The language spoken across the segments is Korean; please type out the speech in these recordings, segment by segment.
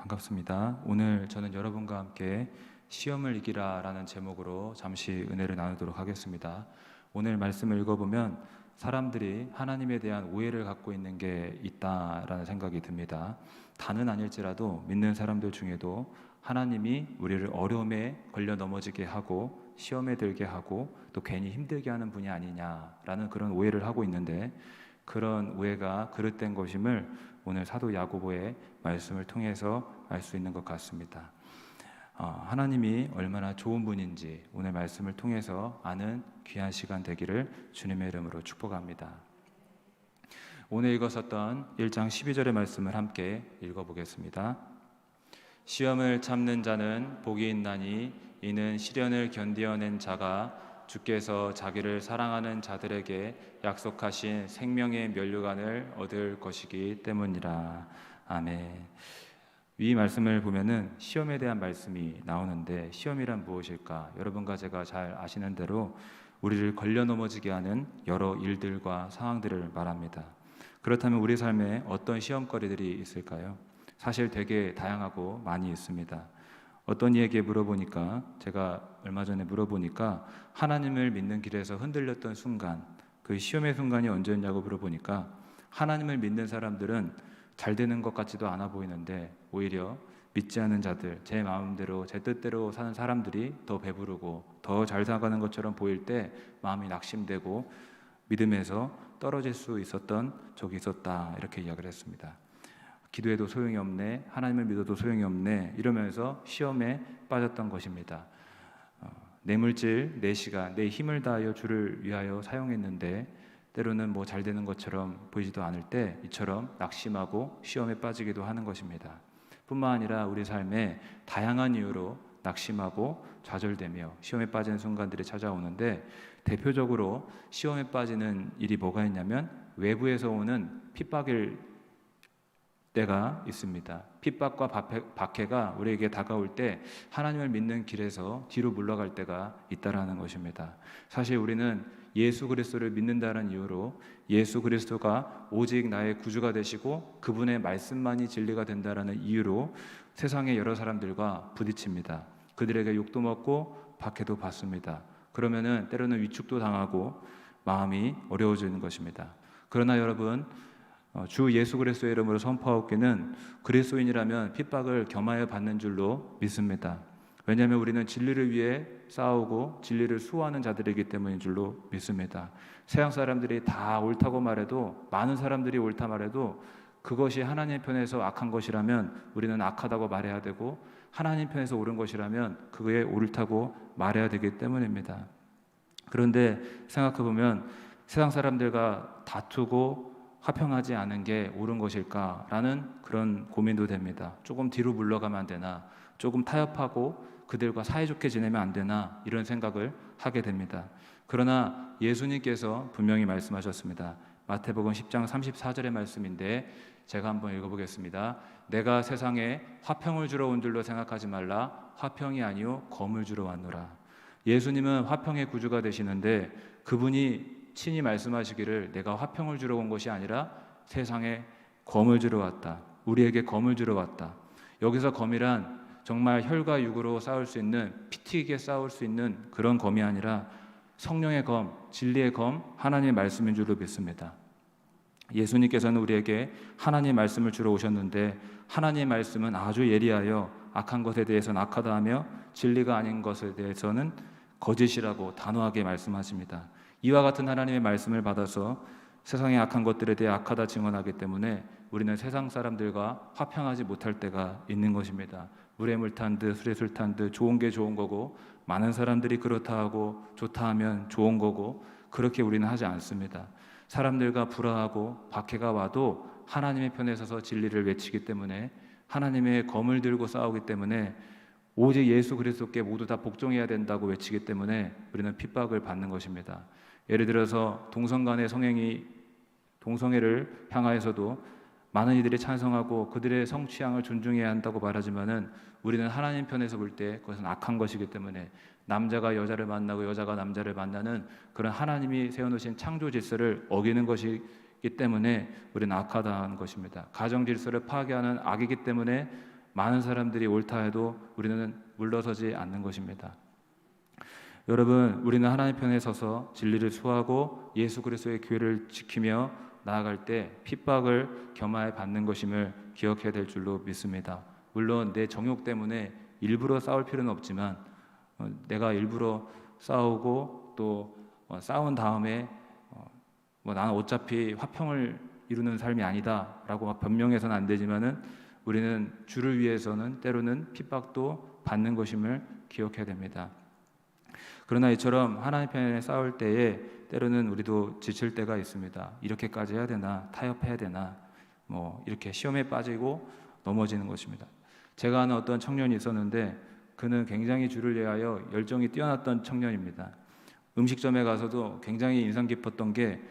반갑습니다. 오늘 저는 여러분과 함께 시험을 이기라 라는 제목으로 잠시 은혜를 나누도록 하겠습니다. 오늘 말씀을 읽어보면 사람들이 하나님에 대한 오해를 갖고 있는 게 있다라는 생각이 듭니다. 다는 아닐지라도 믿는 사람들 중에도 하나님이 우리를 어려움에 걸려 넘어지게 하고 시험에 들게 하고 또 괜히 힘들게 하는 분이 아니냐라는 그런 오해를 하고 있는데, 그런 오해가 그릇된 것임을 오늘 사도 야고보의 말씀을 통해서 알 수 있는 것 같습니다. 하나님이 얼마나 좋은 분인지 오늘 말씀을 통해서 아는 귀한 시간 되기를 주님의 이름으로 축복합니다. 오늘 읽었었던 1장 12절의 말씀을 함께 읽어보겠습니다. 시험을 참는 자는 복이 있나니 이는 시련을 견디어낸 자가 주께서 자기를 사랑하는 자들에게 약속하신 생명의 면류관을 얻을 것이기 때문이라. 아멘. 이 말씀을 보면은 시험에 대한 말씀이 나오는데, 시험이란 무엇일까? 여러분과 제가 잘 아시는 대로 우리를 걸려 넘어지게 하는 여러 일들과 상황들을 말합니다. 그렇다면 우리 삶에 어떤 시험거리들이 있을까요? 사실 되게 다양하고 많이 있습니다. 어떤 이에게 물어보니까, 제가 얼마 전에 물어보니까 하나님을 믿는 길에서 흔들렸던 순간, 그 시험의 순간이 언제였냐고 물어보니까 하나님을 믿는 사람들은 잘 되는 것 같지도 않아 보이는데 오히려 믿지 않는 자들, 제 마음대로 제 뜻대로 사는 사람들이 더 배부르고 더 잘 살아가는 것처럼 보일 때 마음이 낙심되고 믿음에서 떨어질 수 있었던 적이 있었다, 이렇게 이야기를 했습니다. 기도해도 소용이 없네, 하나님을 믿어도 소용이 없네, 이러면서 시험에 빠졌던 것입니다. 내 물질, 내 시간, 내 힘을 다하여 주를 위하여 사용했는데 때로는 뭐 잘 되는 것처럼 보이지도 않을 때 이처럼 낙심하고 시험에 빠지기도 하는 것입니다. 뿐만 아니라 우리 삶에 다양한 이유로 낙심하고 좌절되며 시험에 빠지는 순간들이 찾아오는데, 대표적으로 시험에 빠지는 일이 뭐가 있냐면 외부에서 오는 핍박일 때가 있습니다. 핍박과 박해가 우리에게 다가올 때 하나님을 믿는 길에서 뒤로 물러갈 때가 있다라는 것입니다. 사실 우리는 예수 그리스도를 믿는다는 이유로 예수 그리스도가 오직 나의 구주가 되시고 그분의 말씀만이 진리가 된다라는 이유로 세상의 여러 사람들과 부딪힙니다. 그들에게 욕도 먹고 박해도 받습니다. 그러면은 때로는 위축도 당하고 마음이 어려워지는 것입니다. 그러나 여러분, 주 예수 그리스도의 이름으로 선포하옵기는 그리스도인이라면 핍박을 겸하여 받는 줄로 믿습니다. 왜냐하면 우리는 진리를 위해 싸우고 진리를 수호하는 자들이기 때문인 줄로 믿습니다. 세상 사람들이 다 옳다고 말해도, 많은 사람들이 옳다 말해도 그것이 하나님 편에서 악한 것이라면 우리는 악하다고 말해야 되고, 하나님 편에서 옳은 것이라면 그게 옳다고 말해야 되기 때문입니다. 그런데 생각해보면 세상 사람들과 다투고 화평하지 않은 게 옳은 것일까라는 그런 고민도 됩니다. 조금 뒤로 물러가면 안 되나, 조금 타협하고 그들과 사이좋게 지내면 안 되나, 이런 생각을 하게 됩니다. 그러나 예수님께서 분명히 말씀하셨습니다. 마태복음 10장 34절의 말씀인데 제가 한번 읽어보겠습니다. 내가 세상에 화평을 주러 온 줄로 생각하지 말라. 화평이 아니요 검을 주러 왔노라. 예수님은 화평의 구주가 되시는데 그분이 친히 말씀하시기를 내가 화평을 주러 온 것이 아니라 세상에 검을 주러 왔다. 우리에게 검을 주러 왔다. 여기서 검이란 정말 혈과 육으로 싸울 수 있는, 피 튀기게 싸울 수 있는 그런 검이 아니라 성령의 검, 진리의 검, 하나님의 말씀인 줄로 믿습니다. 예수님께서는 우리에게 하나님의 말씀을 주러 오셨는데 하나님의 말씀은 아주 예리하여 악한 것에 대해서는 악하다 하며 진리가 아닌 것에 대해서는 거짓이라고 단호하게 말씀하십니다. 이와 같은 하나님의 말씀을 받아서 세상의 악한 것들에 대해 악하다 증언하기 때문에 우리는 세상 사람들과 화평하지 못할 때가 있는 것입니다. 물에 물 탄 듯 술에 술 탄 듯 좋은 게 좋은 거고, 많은 사람들이 그렇다 하고 좋다 하면 좋은 거고, 그렇게 우리는 하지 않습니다. 사람들과 불화하고 박해가 와도 하나님의 편에 서서 진리를 외치기 때문에, 하나님의 검을 들고 싸우기 때문에, 오직 예수 그리스도께 모두 다 복종해야 된다고 외치기 때문에 우리는 핍박을 받는 것입니다. 예를 들어서 동성 간의 동성애를 향하여서도 많은 이들이 찬성하고 그들의 성취향을 존중해야 한다고 말하지만은 우리는 하나님 편에서 볼 때 그것은 악한 것이기 때문에, 남자가 여자를 만나고 여자가 남자를 만나는 그런 하나님이 세워놓으신 창조 질서를 어기는 것이기 때문에 우리는 악하다는 것입니다. 가정 질서를 파괴하는 악이기 때문에 많은 사람들이 옳다 해도 우리는 물러서지 않는 것입니다. 여러분, 우리는 하나님 편에 서서 진리를 수호하고 예수 그리스도의 교회를 지키며 나아갈 때 핍박을 겸하여 받는 것임을 기억해야 될 줄로 믿습니다. 물론 내 정욕 때문에 일부러 싸울 필요는 없지만 내가 일부러 싸우고 또 싸운 다음에 나는 어차피 화평을 이루는 삶이 아니다라고 막 변명해서는 안 되지만은 우리는 주를 위해서는 때로는 핍박도 받는 것임을 기억해야 됩니다. 그러나 이처럼 하나님 편에 싸울 때에 때로는 우리도 지칠 때가 있습니다. 이렇게까지 해야 되나, 타협해야 되나, 이렇게 시험에 빠지고 넘어지는 것입니다. 제가 아는 어떤 청년이 있었는데 그는 굉장히 주를 위하여 열정이 뛰어났던 청년입니다. 음식점에 가서도 굉장히 인상 깊었던 게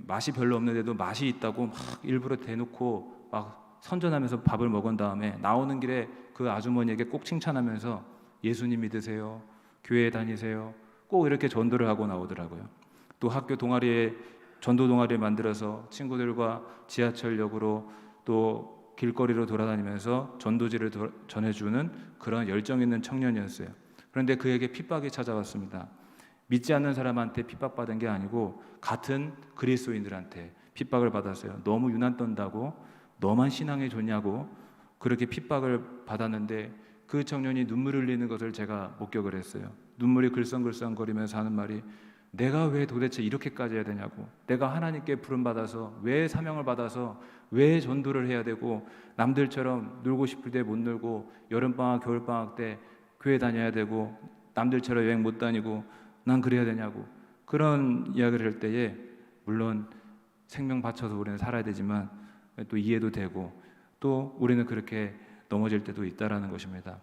맛이 별로 없는데도 맛이 있다고 막 일부러 대놓고 막 선전하면서 밥을 먹은 다음에 나오는 길에 그 아주머니에게 꼭 칭찬하면서 예수님 믿으세요, 교회에 다니세요, 꼭 이렇게 전도를 하고 나오더라고요. 또 학교 동아리에 전도 동아리를 만들어서 친구들과 지하철역으로 또 길거리로 돌아다니면서 전도지를 전해주는 그런 열정 있는 청년이었어요. 그런데 그에게 핍박이 찾아왔습니다. 믿지 않는 사람한테 핍박받은 게 아니고 같은 그리스도인들한테 핍박을 받았어요. 너무 유난 떤다고, 너만 신앙에 좋냐고 그렇게 핍박을 받았는데 그 청년이 눈물을 흘리는 것을 제가 목격을 했어요. 눈물이 글썽글썽거리면서 하는 말이, 내가 왜 도대체 이렇게까지 해야 되냐고, 내가 하나님께 부름받아서 왜 사명을 받아서 왜 전도를 해야 되고 남들처럼 놀고 싶을 때 못 놀고 여름방학 겨울방학 때 교회 다녀야 되고 남들처럼 여행 못 다니고 난 그래야 되냐고, 그런 이야기를 할 때에 물론 생명 바쳐서 우리는 살아야 되지만 또 이해도 되고 또 우리는 그렇게 넘어질 때도 있다라는 것입니다.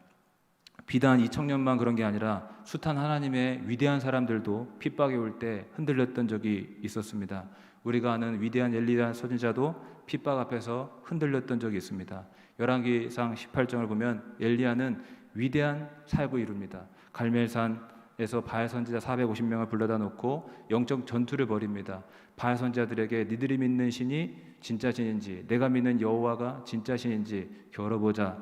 비단 이 청년만 그런 게 아니라 숱한 하나님의 위대한 사람들도 핍박이 올 때 흔들렸던 적이 있었습니다. 우리가 아는 위대한 엘리야 선지자도 핍박 앞에서 흔들렸던 적이 있습니다. 열왕기상 18장을 보면 엘리야는 위대한 사역을 이룹니다. 갈멜산에서 바알 선지자 450명을 불러다 놓고 영적 전투를 벌입니다. 바알 선지자들에게 니들이 믿는 신이 진짜 신인지 내가 믿는 여호와가 진짜 신인지 겨뤄보자.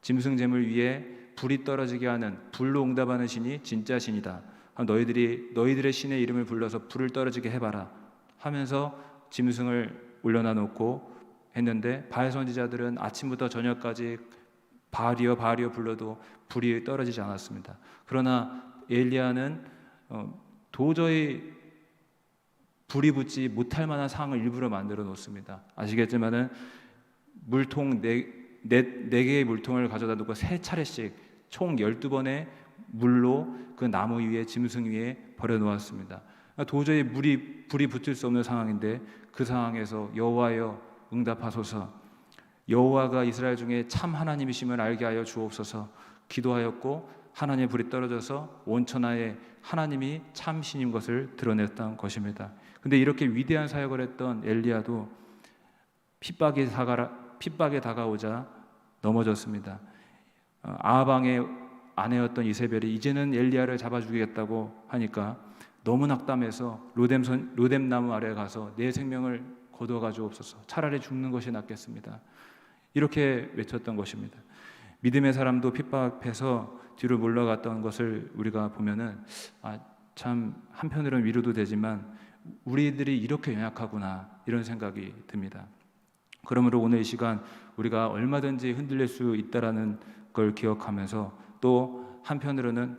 짐승 제물 위에 불이 떨어지게 하는, 불로 응답하는 신이 진짜 신이다. 너희들의 신의 이름을 불러서 불을 떨어지게 해봐라 하면서 짐승을 올려놔 놓고 했는데 바알 선지자들은 아침부터 저녁까지 바알이여 바알이여 불러도 불이 떨어지지 않았습니다. 그러나 엘리야는 도저히 불이 붙지 못할 만한 상황을 일부러 만들어 놓습니다. 아시겠지만은 물통 네 개의 물통을 가져다 놓고 3차례씩 총 12번의 물로 그 나무 위에 짐승 위에 버려 놓았습니다. 도저히 불이 붙을 수 없는 상황인데 그 상황에서 여호와여 응답하소서, 여호와가 이스라엘 중에 참 하나님이심을 알게 하여 주옵소서 기도하였고 하나님의 불이 떨어져서 온천하에 하나님이 참 신인 것을 드러냈던 것입니다. 근데 이렇게 위대한 사역을 했던 엘리야도 핍박에 다가오자 넘어졌습니다. 아합왕의 아내였던 이세벨이 이제는 엘리야를 잡아 죽이겠다고 하니까 너무 낙담해서 로뎀 나무 아래에 가서 내 생명을 거두어 주옵소서, 차라리 죽는 것이 낫겠습니다, 이렇게 외쳤던 것입니다. 믿음의 사람도 핍박 앞에서 뒤로 물러갔던 것을 우리가 보면은 참 한편으로는 위로도 되지만 우리들이 이렇게 연약하구나 이런 생각이 듭니다. 그러므로 오늘 이 시간 우리가 얼마든지 흔들릴 수 있다라는 걸 기억하면서 또 한편으로는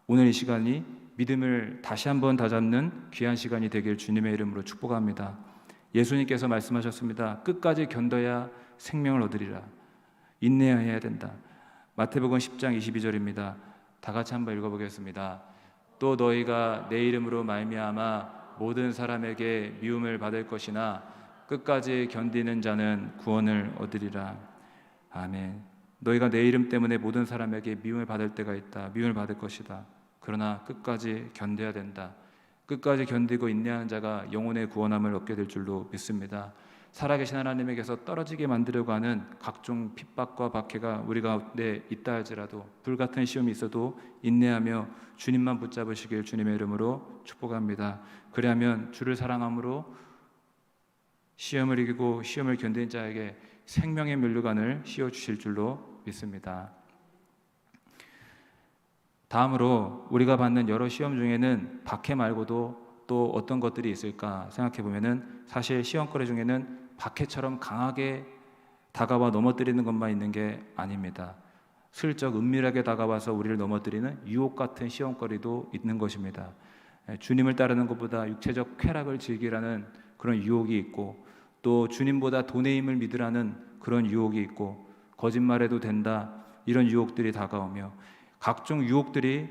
오늘 이 시간이 믿음을 다시 한번 다잡는 귀한 시간이 되길 주님의 이름으로 축복합니다. 예수님께서 말씀하셨습니다. 끝까지 견뎌야 생명을 얻으리라. 인내해야 된다. 마태복음 10장 22절입니다. 다 같이 한번 읽어보겠습니다. 또 너희가 내 이름으로 말미암아 모든 사람에게 미움을 받을 것이나 끝까지 견디는 자는 구원을 얻으리라. 아멘. 너희가 내 이름 때문에 모든 사람에게 미움을 받을 때가 있다. 미움을 받을 것이다. 그러나 끝까지 견뎌야 된다. 끝까지 견디고 인내하는 자가 영혼의 구원함을 얻게 될 줄로 믿습니다. 살아계신 하나님에게서 떨어지게 만들려고 하는 각종 핍박과 박해가 우리 가운데 있다 할지라도 불같은 시험이 있어도 인내하며 주님만 붙잡으시길 주님의 이름으로 축복합니다. 그리하면 주를 사랑함으로 시험을 이기고 시험을 견딘 자에게 생명의 면류관을 씌워 주실 줄로 믿습니다. 다음으로 우리가 받는 여러 시험 중에는 박해 말고도 또 어떤 것들이 있을까 생각해 보면은 사실 시험거리 중에는 박해처럼 강하게 다가와 넘어뜨리는 것만 있는 게 아닙니다. 슬쩍 은밀하게 다가와서 우리를 넘어뜨리는 유혹 같은 시험거리도 있는 것입니다. 주님을 따르는 것보다 육체적 쾌락을 즐기라는 그런 유혹이 있고, 또 주님보다 돈의 힘을 믿으라는 그런 유혹이 있고, 거짓말해도 된다 이런 유혹들이 다가오며 각종 유혹들이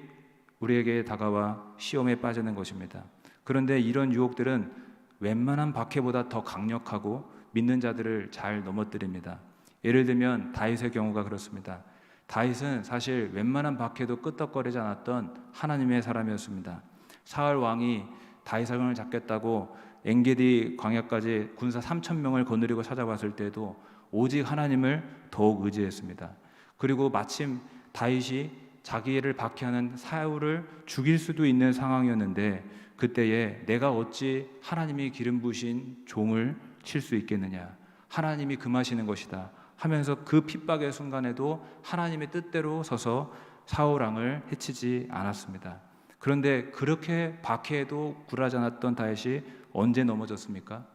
우리에게 다가와 시험에 빠지는 것입니다. 그런데 이런 유혹들은 웬만한 박해보다 더 강력하고 믿는 자들을 잘 넘어뜨립니다. 예를 들면 다윗의 경우가 그렇습니다. 다윗은 사실 웬만한 박해도 끄떡거리지 않았던 하나님의 사람이었습니다. 사울 왕이 다윗 왕을 잡겠다고 엔게디 광야까지 군사 3,000명을 거느리고 찾아왔을 때도 오직 하나님을 더욱 의지했습니다. 그리고 마침 다윗이 자기를 박해하는 사울을 죽일 수도 있는 상황이었는데 그때에 내가 어찌 하나님이 기름 부으신 종을 칠 수 있겠느냐, 하나님이 금하시는 것이다 하면서 그 핍박의 순간에도 하나님의 뜻대로 서서 사울 왕을 해치지 않았습니다. 그런데 그렇게 박해에도 굴하지 않았던 다윗이 언제 넘어졌습니까?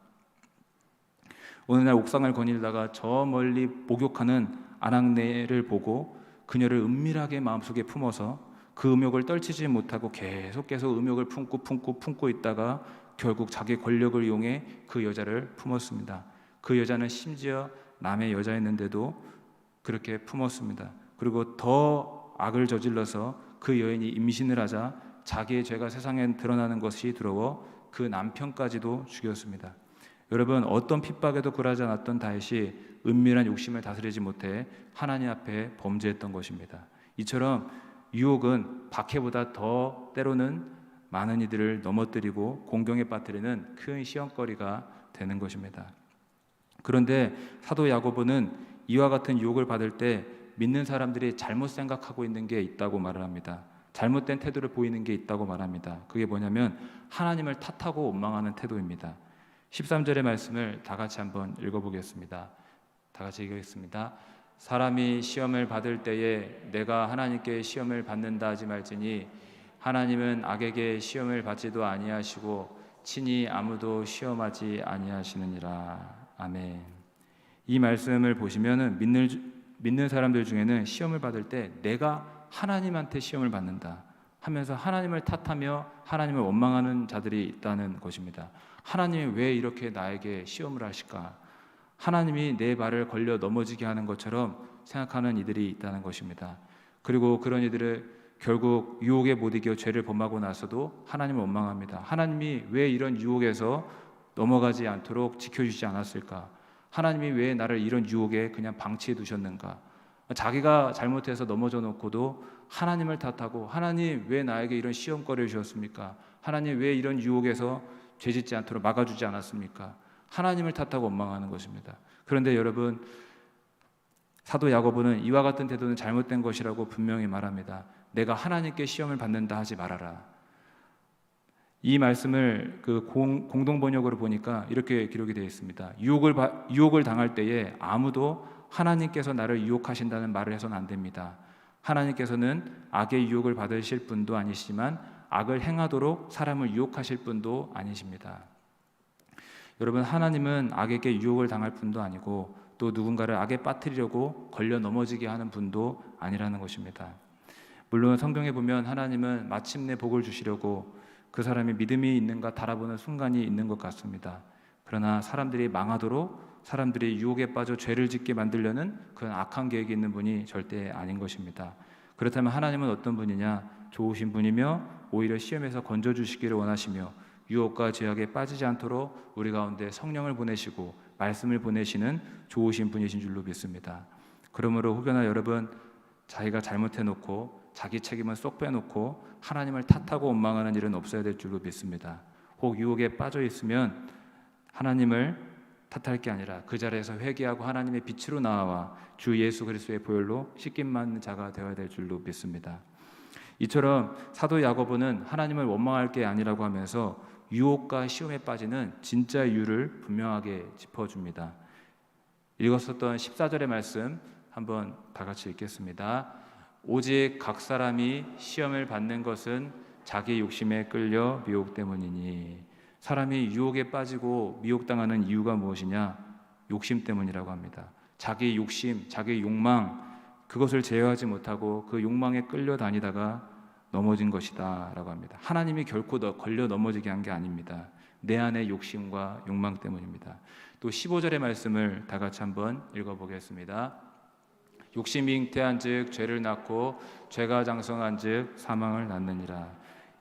어느 날 옥상을 거닐다가 저 멀리 목욕하는 아낙네를 보고 그녀를 은밀하게 마음속에 품어서 그 음욕을 떨치지 못하고 계속 음욕을 품고 있다가 결국 자기 권력을 이용해 그 여자를 품었습니다. 그 여자는 심지어 남의 여자였는데도 그렇게 품었습니다. 그리고 더 악을 저질러서 그 여인이 임신을 하자 자기의 죄가 세상에 드러나는 것이 두려워 그 남편까지도 죽였습니다. 여러분, 어떤 핍박에도 굴하지 않았던 다윗이 은밀한 욕심을 다스리지 못해 하나님 앞에 범죄했던 것입니다. 이처럼 유혹은 박해보다 더 때로는 많은 이들을 넘어뜨리고 공경에 빠뜨리는 큰 시험거리가 되는 것입니다. 그런데 사도 야고보는 이와 같은 유혹을 받을 때 믿는 사람들이 잘못 생각하고 있는 게 있다고 말을 합니다. 잘못된 태도를 보이는 게 있다고 말합니다. 그게 뭐냐면 하나님을 탓하고 원망하는 태도입니다. 13절의 말씀을 다 같이 한번 읽어보겠습니다. 다 같이 읽겠습니다. 사람이 시험을 받을 때에 내가 하나님께 시험을 받는다 하지 말지니 하나님은 악에게 시험을 받지도 아니하시고 친히 아무도 시험하지 아니하시느니라. 아멘. 이 말씀을 보시면은 믿는 사람들 중에는 시험을 받을 때 내가 하나님한테 시험을 받는다 하면서 하나님을 탓하며 하나님을 원망하는 자들이 있다는 것입니다. 하나님이 왜 이렇게 나에게 시험을 하실까? 하나님이 내 발을 걸려 넘어지게 하는 것처럼 생각하는 이들이 있다는 것입니다. 그리고 그런 이들을 결국 유혹에 못 이겨 죄를 범하고 나서도 하나님을 원망합니다. 하나님이 왜 이런 유혹에서 넘어가지 않도록 지켜주지 않았을까? 하나님이 왜 나를 이런 유혹에 그냥 방치해 두셨는가? 자기가 잘못해서 넘어져 놓고도 하나님을 탓하고 하나님 왜 나에게 이런 시험거리를 주셨습니까? 하나님 왜 이런 유혹에서 죄짓지 않도록 막아주지 않았습니까? 하나님을 탓하고 원망하는 것입니다. 그런데 여러분, 사도 야고보는 이와 같은 태도는 잘못된 것이라고 분명히 말합니다. 내가 하나님께 시험을 받는다 하지 말아라. 이 말씀을 그 공동 번역으로 보니까 이렇게 기록이 되어 있습니다. 유혹을 당할 때에 아무도 하나님께서 나를 유혹하신다는 말을 해서는 안 됩니다. 하나님께서는 악의 유혹을 받으실 분도 아니시지만 악을 행하도록 사람을 유혹하실 분도 아니십니다. 여러분, 하나님은 악에게 유혹을 당할 분도 아니고 또 누군가를 악에 빠뜨리려고 걸려 넘어지게 하는 분도 아니라는 것입니다. 물론 성경에 보면 하나님은 마침내 복을 주시려고 그 사람이 믿음이 있는가 달아보는 순간이 있는 것 같습니다. 그러나 사람들이 망하도록 사람들이 유혹에 빠져 죄를 짓게 만들려는 그런 악한 계획이 있는 분이 절대 아닌 것입니다. 그렇다면 하나님은 어떤 분이냐? 좋으신 분이며 오히려 시험에서 건져주시기를 원하시며 유혹과 죄악에 빠지지 않도록 우리 가운데 성령을 보내시고 말씀을 보내시는 좋으신 분이신 줄로 믿습니다. 그러므로 혹여나 여러분 자기가 잘못해놓고 자기 책임을 쏙 빼놓고 하나님을 탓하고 원망하는 일은 없어야 될 줄로 믿습니다. 혹 유혹에 빠져 있으면 하나님을 탓할 게 아니라 그 자리에서 회개하고 하나님의 빛으로 나와 주 예수 그리스도의 보혈로 씻김 받는 자가 되어야 될 줄로 믿습니다. 이처럼 사도 야고보는 하나님을 원망할 게 아니라고 하면서 유혹과 시험에 빠지는 진짜 이유를 분명하게 짚어줍니다. 읽었었던 14절의 말씀 한번 다 같이 읽겠습니다. 오직 각 사람이 시험을 받는 것은 자기 욕심에 끌려 미혹 때문이니. 사람이 유혹에 빠지고 미혹당하는 이유가 무엇이냐? 욕심 때문이라고 합니다. 자기 욕심, 자기 욕망, 그것을 제어하지 못하고 그 욕망에 끌려다니다가 넘어진 것이다 라고 합니다. 하나님이 결코 걸려 넘어지게 한 게 아닙니다. 내 안의 욕심과 욕망 때문입니다. 또 15절의 말씀을 다 같이 한번 읽어보겠습니다. 욕심이 잉태한즉 죄를 낳고 죄가 장성한즉 사망을 낳느니라.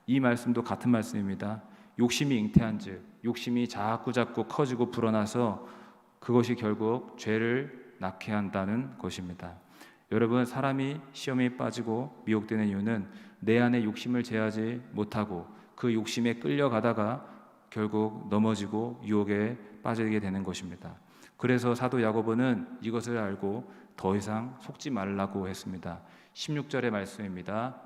이 말씀도 같은 말씀입니다. 욕심이 잉태한즉, 욕심이 자꾸 커지고 불어나서 그것이 결국 죄를 낳게 한다는 것입니다. 여러분, 사람이 시험에 빠지고 미혹되는 이유는 내 안에 욕심을 제하지 못하고 그 욕심에 끌려가다가 결국 넘어지고 유혹에 빠지게 되는 것입니다. 그래서 사도 야고보는 이것을 알고 더 이상 속지 말라고 했습니다. 16절의 말씀입니다.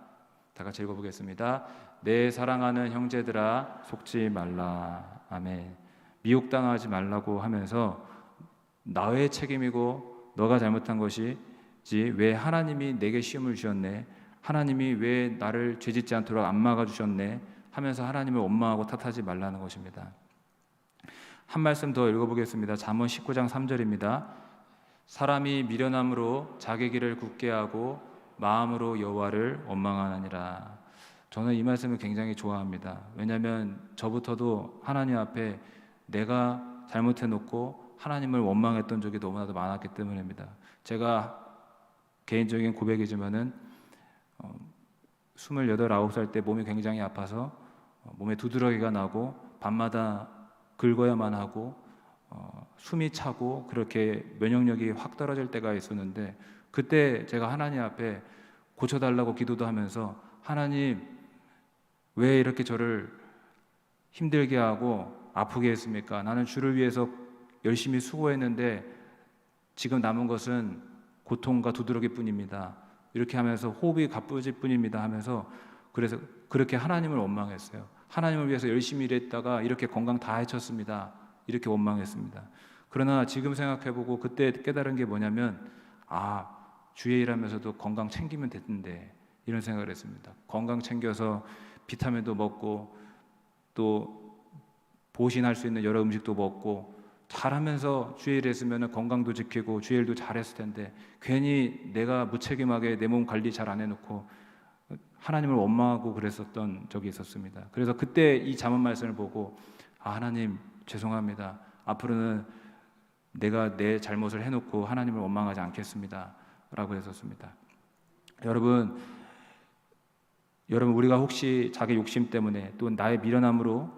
다 같이 읽어보겠습니다. 내 사랑하는 형제들아 속지 말라. 아멘. 미혹당하지 말라고 하면서 나의 책임이고 너가 잘못한 것이지 왜 하나님이 내게 시험을 주셨네, 하나님이 왜 나를 죄짓지 않도록 안 막아주셨네 하면서 하나님을 원망하고 탓하지 말라는 것입니다. 한 말씀 더 읽어보겠습니다. 잠언 19장 3절입니다. 사람이 미련함으로 자기 길을 굳게 하고 마음으로 여호와를 원망하느니라. 저는 이 말씀을 굉장히 좋아합니다. 왜냐하면 저부터도 하나님 앞에 내가 잘못해놓고 하나님을 원망했던 적이 너무나도 많았기 때문입니다. 제가 개인적인 고백이지만은 28, 29살 때 몸이 굉장히 아파서 몸에 두드러기가 나고 밤마다 긁어야만 하고 숨이 차고 그렇게 면역력이 확 떨어질 때가 있었는데, 그때 제가 하나님 앞에 고쳐달라고 기도도 하면서 하나님 왜 이렇게 저를 힘들게 하고 아프게 했습니까? 나는 주를 위해서 열심히 수고했는데 지금 남은 것은 고통과 두드러기뿐입니다. 이렇게 하면서 호흡이 가쁘질 뿐입니다 하면서, 그래서 그렇게 하나님을 원망했어요. 하나님을 위해서 열심히 일했다가 이렇게 건강 다 해쳤습니다. 이렇게 원망했습니다. 그러나 지금 생각해보고 그때 깨달은 게 뭐냐면, 주의 일하면서도 건강 챙기면 됐는데 이런 생각을 했습니다. 건강 챙겨서 비타민도 먹고 또 보신할 수 있는 여러 음식도 먹고 잘하면서 주의 일 했으면 건강도 지키고 주의 일도 잘했을 텐데 괜히 내가 무책임하게 내 몸 관리 잘 안 해놓고 하나님을 원망하고 그랬었던 적이 있었습니다. 그래서 그때 이 잠언 말씀을 보고 하나님 죄송합니다. 앞으로는 내가 내 잘못을 해놓고 하나님을 원망하지 않겠습니다 라고 했었습니다. 여러분 우리가 혹시 자기 욕심 때문에 또 나의 미련함으로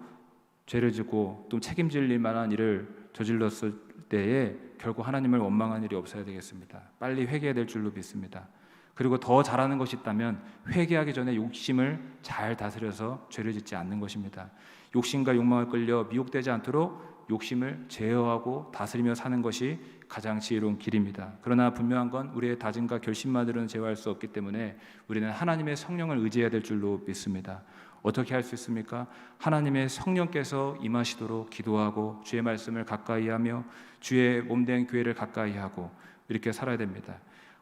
죄를 짓고 또 책임질 만한 일을 저질렀을 때에 결국 하나님을 원망한 일이 없어야 되겠습니다. 빨리 회개해야 될 줄로 믿습니다. 그리고 더 잘하는 것이 있다면 회개하기 전에 욕심을 잘 다스려서 죄를 짓지 않는 것입니다. 욕심과 욕망을 끌려 미혹되지 않도록 욕심을 제어하고 다스리며 사는 것이 가장 지혜로운 길입니다. 그러나 분명한 건 우리의 다짐과 결심만으로는 제어할 수 없기 때문에 우리는 하나님의 성령을 의지해야 될 줄로 믿습니다. 어떻게 할 수 있습니까? 하나님의 성령께서 임하시도록 기도하고 주의 말씀을 가까이 하며 주의 몸된 교회를 가까이 하고 이렇게 살아야 됩니다.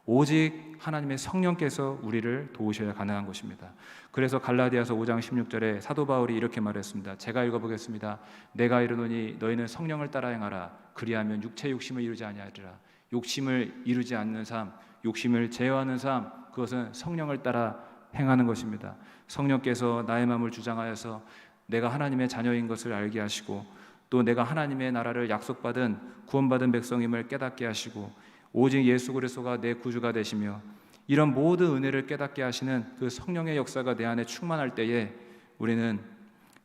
오직 하나님의 성령께서 우리를 도우셔야 가능한 것입니다. 그래서 갈라디아서 5장 16절에 사도 바울이 이렇게 말했습니다. 제가 읽어보겠습니다. 내가 이르노니 너희는 성령을 따라 행하라. 그리하면 육체 욕심을 이루지 아니하리라. 욕심을 이루지 않는 삶, 욕심을 제어하는 삶, 그것은 성령을 따라 행하는 것입니다. 성령께서 나의 마음을 주장하여서 내가 하나님의 자녀인 것을 알게 하시고 또 내가 하나님의 나라를 약속받은 구원받은 백성임을 깨닫게 하시고 오직 예수 그리스도가 내 구주가 되시며 이런 모든 은혜를 깨닫게 하시는 그 성령의 역사가 내 안에 충만할 때에 우리는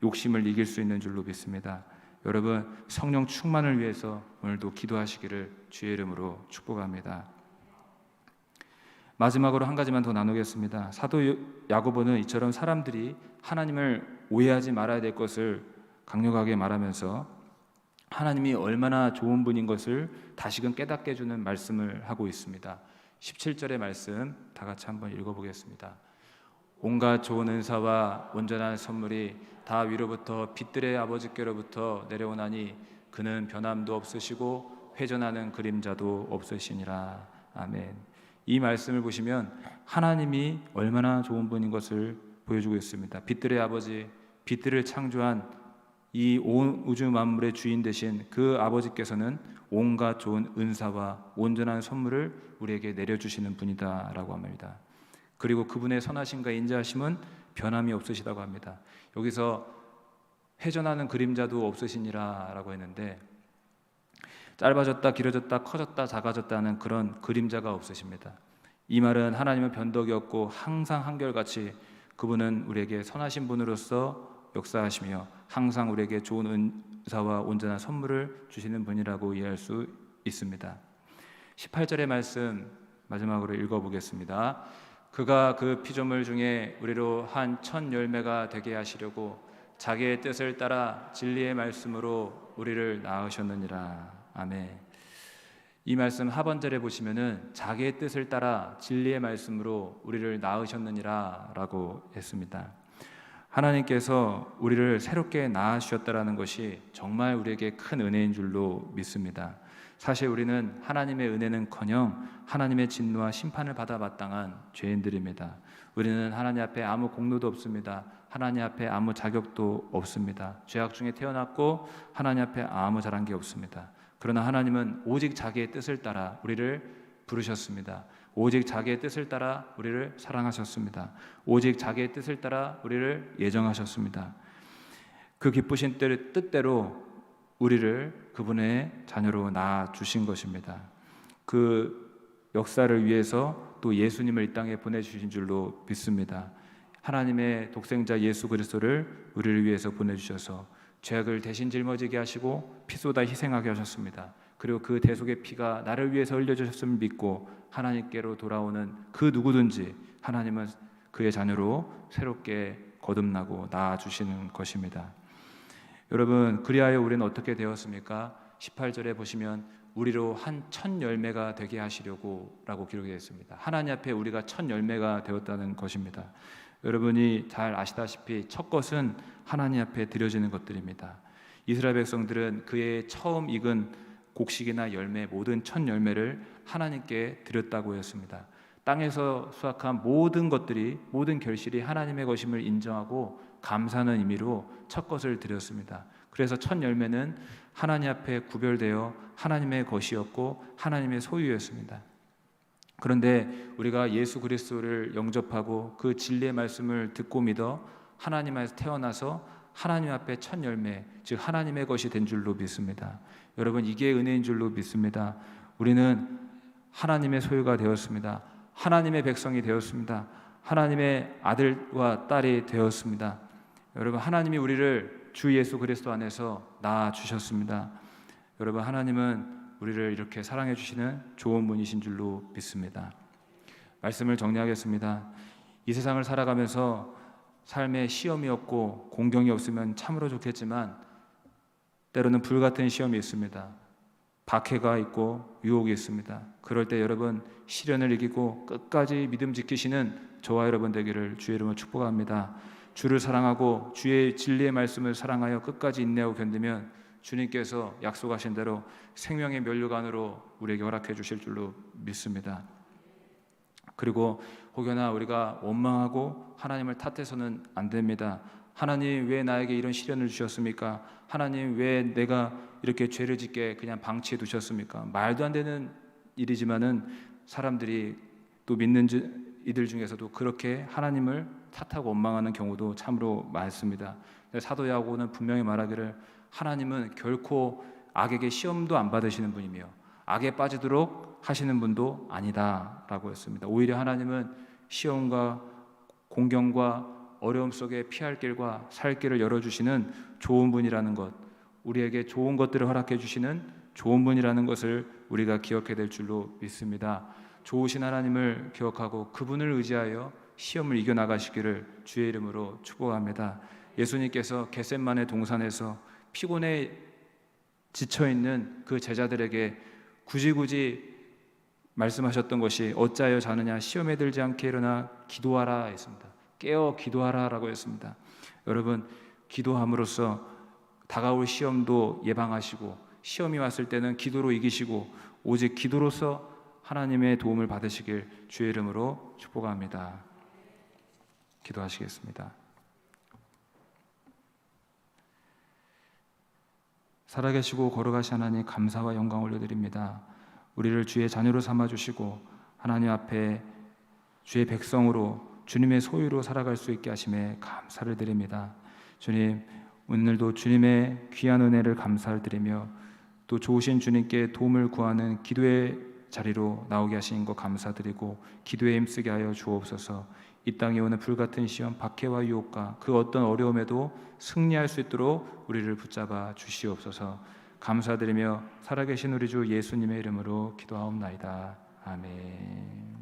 욕심을 이길 수 있는 줄로 믿습니다. 여러분 성령 충만을 위해서 오늘도 기도하시기를 주의 이름으로 축복합니다. 마지막으로 한 가지만 더 나누겠습니다. 사도 야고보는 이처럼 사람들이 하나님을 오해하지 말아야 될 것을 강력하게 말하면서 하나님이 얼마나 좋은 분인 것을 다시금 깨닫게 해주는 말씀을 하고 있습니다. 17절의 말씀 다 같이 한번 읽어보겠습니다. 온갖 좋은 은사와 온전한 선물이 다 위로부터 빛들의 아버지께로부터 내려오나니 그는 변함도 없으시고 회전하는 그림자도 없으시니라. 아멘. 이 말씀을 보시면 하나님이 얼마나 좋은 분인 것을 보여주고 있습니다. 빛들의 아버지, 빛들을 창조한 이 온 우주 만물의 주인 되신 그 아버지께서는 온갖 좋은 은사와 온전한 선물을 우리에게 내려주시는 분이다라고 합니다. 그리고 그분의 선하심과 인자하심은 변함이 없으시다고 합니다. 여기서 회전하는 그림자도 없으시니라 라고 했는데, 짧아졌다 길어졌다 커졌다 작아졌다는 그런 그림자가 없으십니다. 이 말은 하나님은 변덕이 없고 항상 한결같이 그분은 우리에게 선하신 분으로서 역사하시며 항상 우리에게 좋은 은사와 온전한 선물을 주시는 분이라고 이해할 수 있습니다. 18절의 말씀 마지막으로 읽어보겠습니다. 그가 그 피조물 중에 우리로 한 첫 열매가 되게 하시려고 자기의 뜻을 따라 진리의 말씀으로 우리를 낳으셨느니라. 아멘. 이 말씀 하반절에 보시면은 자기의 뜻을 따라 진리의 말씀으로 우리를 낳으셨느니라 라고 했습니다. 하나님께서 우리를 새롭게 낳으셨다라는 것이 정말 우리에게 큰 은혜인 줄로 믿습니다. 사실 우리는 하나님의 은혜는커녕 하나님의 진노와 심판을 받아 마땅한 죄인들입니다. 우리는 하나님 앞에 아무 공로도 없습니다. 하나님 앞에 아무 자격도 없습니다. 죄악 중에 태어났고 하나님 앞에 아무 잘한 게 없습니다. 그러나 하나님은 오직 자기의 뜻을 따라 우리를 부르셨습니다. 오직 자기의 뜻을 따라 우리를 사랑하셨습니다. 오직 자기의 뜻을 따라 우리를 예정하셨습니다. 그 기쁘신 뜻대로 우리를 그분의 자녀로 낳아 주신 것입니다. 그 역사를 위해서 또 예수님을 이 땅에 보내주신 줄로 믿습니다. 하나님의 독생자 예수 그리스도를 우리를 위해서 보내주셔서 죄악을 대신 짊어지게 하시고 피 쏟아 희생하게 하셨습니다. 그리고 그 대속의 피가 나를 위해서 흘려주셨음을 믿고 하나님께로 돌아오는 그 누구든지 하나님은 그의 자녀로 새롭게 거듭나고 낳아주시는 것입니다. 여러분, 그리하여 우리는 어떻게 되었습니까? 18절에 보시면 우리로 한 첫 열매가 되게 하시려고 라고 기록되어 있습니다. 하나님 앞에 우리가 첫 열매가 되었다는 것입니다. 여러분이 잘 아시다시피 첫 것은 하나님 앞에 드려지는 것들입니다. 이스라엘 백성들은 그의 처음 익은 곡식이나 열매, 모든 첫 열매를 하나님께 드렸다고 했습니다. 땅에서 수확한 모든 것들이, 모든 결실이 하나님의 것임을 인정하고 감사하는 의미로 첫 것을 드렸습니다. 그래서 첫 열매는 하나님 앞에 구별되어 하나님의 것이었고 하나님의 소유였습니다. 그런데 우리가 예수 그리스도를 영접하고 그 진리의 말씀을 듣고 믿어 하나님 안에서 태어나서 하나님 앞에 첫 열매, 즉 하나님의 것이 된 줄로 믿습니다. 여러분, 이게 은혜인 줄로 믿습니다. 우리는 하나님의 소유가 되었습니다. 하나님의 백성이 되었습니다. 하나님의 아들과 딸이 되었습니다. 여러분, 하나님이 우리를 주 예수 그리스도 안에서 낳아 주셨습니다. 여러분, 하나님은 우리를 이렇게 사랑해 주시는 좋은 분이신 줄로 믿습니다. 말씀을 정리하겠습니다. 이 세상을 살아가면서 삶에 시험이 없고 공경이 없으면 참으로 좋겠지만 때로는 불같은 시험이 있습니다. 박해가 있고 유혹이 있습니다. 그럴 때 여러분, 시련을 이기고 끝까지 믿음 지키시는 저와 여러분 되기를 주의 이름으로 축복합니다. 주를 사랑하고 주의 진리의 말씀을 사랑하여 끝까지 인내하고 견디면 주님께서 약속하신 대로 생명의 면류관으로 우리에게 허락해 주실 줄로 믿습니다. 그리고 혹여나 우리가 원망하고 하나님을 탓해서는 안 됩니다. 하나님, 왜 나에게 이런 시련을 주셨습니까? 하나님, 왜 내가 이렇게 죄를 짓게 그냥 방치해 두셨습니까? 말도 안 되는 일이지만은 사람들이 또 믿는 이들 중에서도 그렇게 하나님을 탓하고 원망하는 경우도 참으로 많습니다. 사도 야고보는 분명히 말하기를 하나님은 결코 악에게 시험도 안 받으시는 분이며 악에 빠지도록 하시는 분도 아니다라고 했습니다. 오히려 하나님은 시험과 공경과 어려움 속에 피할 길과 살 길을 열어주시는 좋은 분이라는 것, 우리에게 좋은 것들을 허락해 주시는 좋은 분이라는 것을 우리가 기억해야 될 줄로 믿습니다. 좋으신 하나님을 기억하고 그분을 의지하여 시험을 이겨나가시기를 주의 이름으로 축복합니다. 예수님께서 겟셋마네 동산에서 피곤해 지쳐있는 그 제자들에게 굳이 말씀하셨던 것이 어찌하여 자느냐, 시험에 들지 않게 일어나 기도하라 했습니다. 깨어 기도하라라고 했습니다. 여러분, 기도함으로써 다가올 시험도 예방하시고 시험이 왔을 때는 기도로 이기시고 오직 기도로서 하나님의 도움을 받으시길 주의 이름으로 축복합니다. 기도하시겠습니다. 살아계시고 거룩하신 하나님, 감사와 영광 올려드립니다. 우리를 주의 자녀로 삼아주시고 하나님 앞에 주의 백성으로 주님의 소유로 살아갈 수 있게 하심에 감사를 드립니다. 주님, 오늘도 주님의 귀한 은혜를 감사를 드리며 또 좋으신 주님께 도움을 구하는 기도의 자리로 나오게 하신 것 감사드리고 기도에 힘쓰게 하여 주옵소서. 이 땅에 오는 불같은 시험, 박해와 유혹과 그 어떤 어려움에도 승리할 수 있도록 우리를 붙잡아 주시옵소서. 감사드리며 살아계신 우리 주 예수님의 이름으로 기도하옵나이다. 아멘.